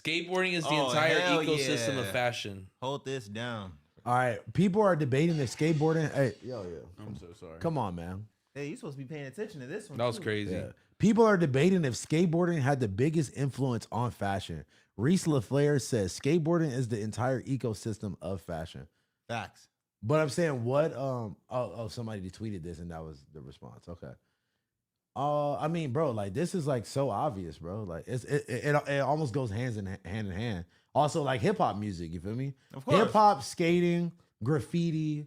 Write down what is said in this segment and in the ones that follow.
Skateboarding is the entire ecosystem of fashion. Hold this down. All right, people are debating if skateboarding. Hey, yo, I'm so sorry. come on, man. Hey, you supposed to be paying attention to this one. That was crazy. Yeah. People are debating if skateboarding had the biggest influence on fashion. Reese LaFleur says skateboarding is the entire ecosystem of fashion. Facts. But I'm saying what? Somebody tweeted this and that was the response. Okay. I mean, bro, like this is like so obvious, bro. Like it almost goes hand in hand. Also, like hip hop music, you feel me? Of course. Hip hop, skating, graffiti,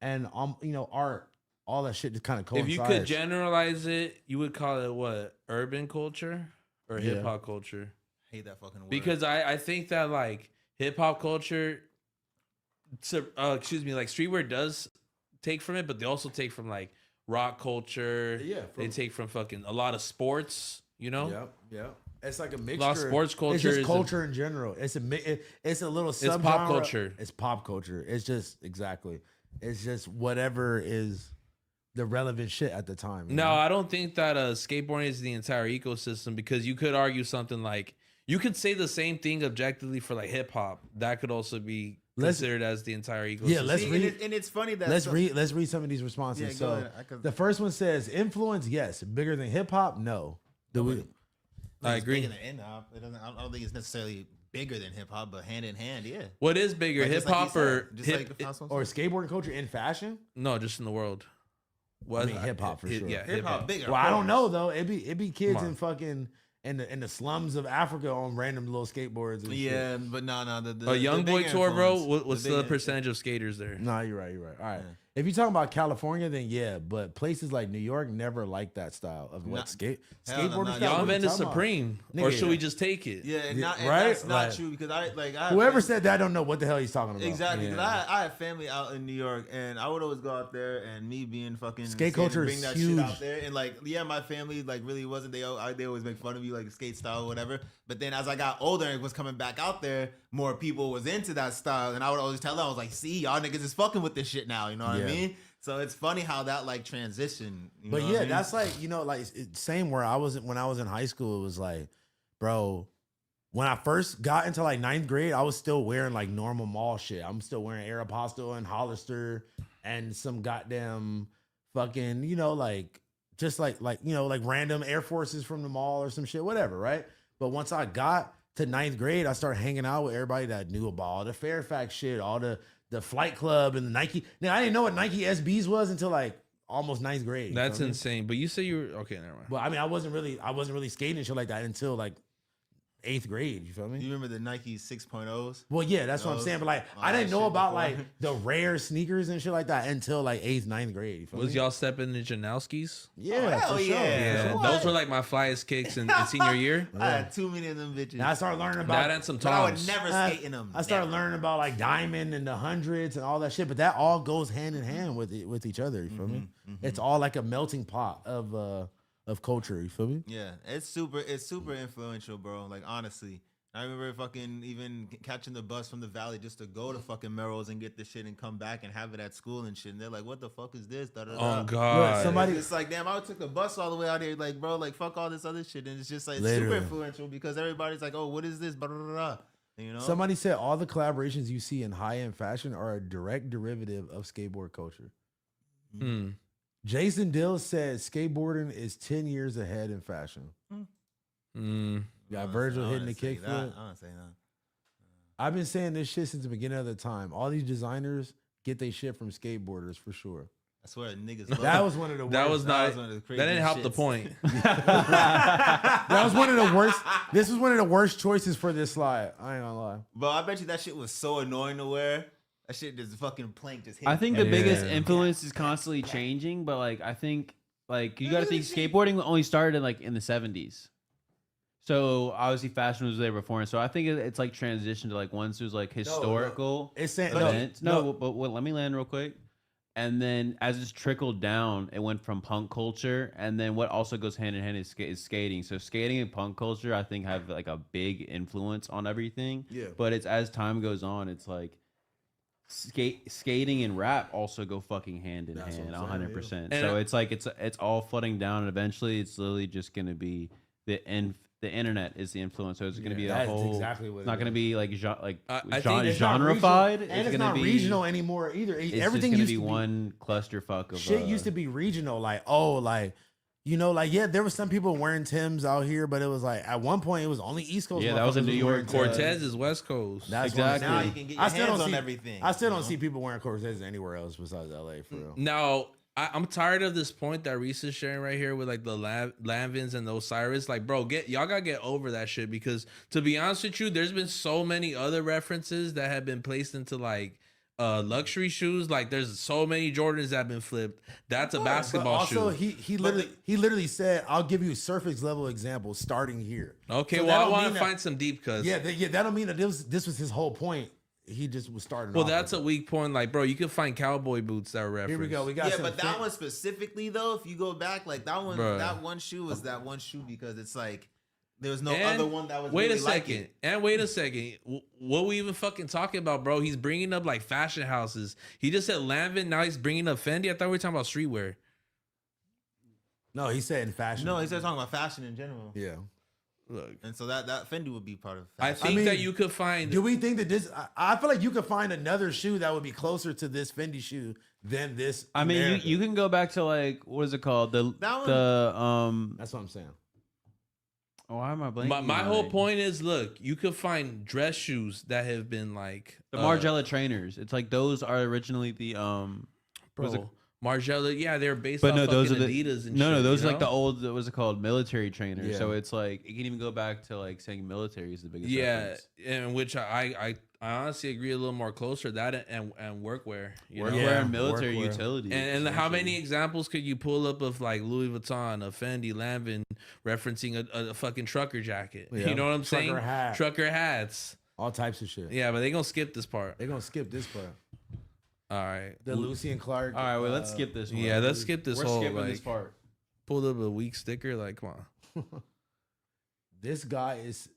and art, all that shit just kind of coincides. If you could generalize it, you would call it what? Urban culture or hip hop culture? Hate that fucking word. Because I think that like hip hop culture, like streetwear does take from it, but they also take from like rock culture. Yeah, they take from fucking a lot of sports. You know. Yeah. It's like a mixture. A lot of sports culture. It's just culture in general. It's a little subgenre. It's pop culture. It's pop culture. It's just exactly. It's just whatever is the relevant shit at the time. No, I don't think that skateboarding is the entire ecosystem, because you could argue something like, you could say the same thing objectively for like hip hop. That could also be considered as the entire ecosystem. Yeah, let's read. And it's funny that Let's read some of these responses. Yeah, go so ahead. the first one says influence, yes. Bigger than hip hop, no. I agree. Bigger than hip hop. I don't think it's necessarily bigger than hip hop, but hand in hand, yeah. What is bigger, Like, hip hop or Or skateboarding culture in fashion? no? Just in the world. I mean hip hop for sure. Yeah, Hip hop bigger. Well, I don't know though. It be kids in fucking in the slums of Africa on random little skateboards. And Yeah, but no. A young boy bigger tour, bro. influence, What's the percentage of skaters there? No, you're right. All right. If you're talking about California, then yeah, but places like New York never like that style of what skateboarding hell no, style. Y'all What are you invented talking about? Supreme, or should we just take it? Yeah, and right? that's not Like, true, because I Whoever said that, I don't know what the hell he's talking about. Exactly, because Yeah. I have family out in New York, and I would always go out there, and me being fucking Skate culture bring is that huge. shit out there, and like my family like really wasn't. They always make fun of me like skate style or whatever. But then as I got older and was coming back out there, more people was into that style, and I would always tell them, I was like, see, y'all niggas is fucking with this shit now. You know what I mean? So it's funny how that like transition. But know yeah, what I mean? that's like, like same where I was when I was in high school. It was like, bro, when I first got into like 9th grade, I was still wearing like normal mall shit. I'm still wearing Aeropostale and Hollister and some goddamn fucking, like just like random Air Forces from the mall or some shit, whatever, right? But once I got to 9th grade, I started hanging out with everybody that knew about all the Fairfax shit, all the Flight Club and the Nike. Now I didn't know what Nike SBs was until like almost 9th grade. That's insane. But you say you were okay. Never mind. Well, I mean, I wasn't really skating and shit like that until like 8th grade. You feel me? You remember the Nike 6.0s? Well, yeah, that's what I'm saying. But like, I didn't know about like the rare sneakers and shit like that until like 8th, 9th grade. You feel Was me? y'all stepping in Janowski's? Yeah, hell for sure. Yeah, What? those were like my flyest kicks in senior year. I had too many of them bitches. And I started learning That about. and some but I would Toms. never skate in them. I started learning about like Diamond and the hundreds and all that shit, but that all goes hand in hand with each other. You feel me? It's all like a melting pot of culture. You feel me? Yeah, it's super influential, bro. Like honestly, I remember fucking even catching the bus from the valley just to go to fucking Melrose and get the shit and come back and have it at school and shit. And they're like, "What the fuck is this?" Da, da, da. Oh god. Look, somebody- It's like, damn, I took the bus all the way out here, like, bro, like fuck all this other shit, and it's just like it's Literally. super influential because everybody's like, "Oh, what is this?" Blah, blah, blah, blah. You know, Somebody said all the collaborations you see in high-end fashion are a direct derivative of skateboard culture. Hmm. Jason Dill said skateboarding is 10 years ahead in fashion. Got Virgil hitting the kickflip. I don't say that. I've been saying this shit since the beginning of the time. All these designers get their shit from skateboarders for sure. I swear, niggas. That was one of the worst. That was not. was one of the That craziest didn't help the shits. point. That was one of the worst. This was one of the worst choices for this slide. I ain't gonna lie. But I bet you that shit was so annoying to wear. That shit just fucking plank just hit. I think the Yeah. biggest influence is constantly changing, but like I think like you got to think skateboarding only started in the 70s. So obviously fashion was there before, and so I think it's like transitioned to like once it was like historical It's saying events. But let me land real quick. And then as it's trickled down, it went from punk culture, and then what also goes hand in hand is skating. So skating and punk culture, I think, have like a big influence on everything. Yeah. But it's as time goes on, it's like skating and rap also go fucking hand in hand, 100%. Yeah. So it's like it's all flooding down, and eventually it's literally just gonna be the the internet is the influence. So it's going to be a That's whole. exactly what It's not it going to is. be like I think It's not genreified. regional, and it's gonna not be, regional anymore either. It's Everything just used be to be one clusterfuck of shit. Used to be regional, like yeah, there was some people wearing Timbs out here, but it was like at one point it was only East Coast. Yeah, that was in motherfuckers New wearing York. Timbs. Cortez is West Coast. That's what I'm Exactly. Now saying. you can get I your still hands don't on see everything. I still you don't know? see people wearing Cortez anywhere else besides LA for real. Now, I'm tired of this point that Reese is sharing right here with like the Lanvins and the Osiris. Like, bro, y'all gotta get over that shit, because to be honest with you, there's been so many other references that have been placed into like luxury shoes. Like, there's so many Jordans that have been flipped. That's a basketball but also, shoe. he literally said, "I'll give you surface level examples starting here." Okay, So well, that I don't want mean to that- find some deep cuts. Yeah, that don't mean that this was his whole point. He just was starting. Well, off that's with a weak point. Like, bro, you can find cowboy boots that are referenced. Here we go. We got Yeah, some but that one specifically though, if you go back, like that one, Bruh. that one shoe was that one shoe because it's like there was no And other one that was. wait really a like second. it. And wait a second. What we even fucking talking about, bro? He's bringing up like fashion houses. He just said Lanvin. Now he's bringing up Fendi. I thought we were talking about streetwear. No, he said in fashion. No, he started talking about fashion in general. Yeah. Look, And so that Fendi would be part of I fashion. think mean, that you could find. Do we think that this? I feel like you could find another shoe that would be closer to this Fendi shoe than this. I mean, America. you can go back to like what is it called? That one- That's what I'm saying. Oh, why am I blanking? My on whole it? point is, look, you could find dress shoes that have been like The Margiela trainers. It's like those are originally the was it- bro. Margiela, yeah, they're based But off no, those are fucking the Adidas and no, shit, those you are like the know? old. What was it called? Military trainers. Yeah. So it's like it can even go back to like saying military is the biggest. Yeah, reference. and which I honestly agree a little more closer to that and workwear. You know? Workwear Yeah, and military workwear. utility. And how many essentially. examples could you pull up of like Louis Vuitton, a Fendi, Lanvin referencing a fucking trucker jacket? Yeah. You know what I'm Trucker saying? hat. Trucker hats. All types of shit. Yeah, but they gonna skip this part. They're gonna skip this part. All right. The Lucy and Clark. All right, well, let's skip this one. Yeah, let's skip this We're whole skipping like this part. pulled up a weak sticker. Like, come on. This guy is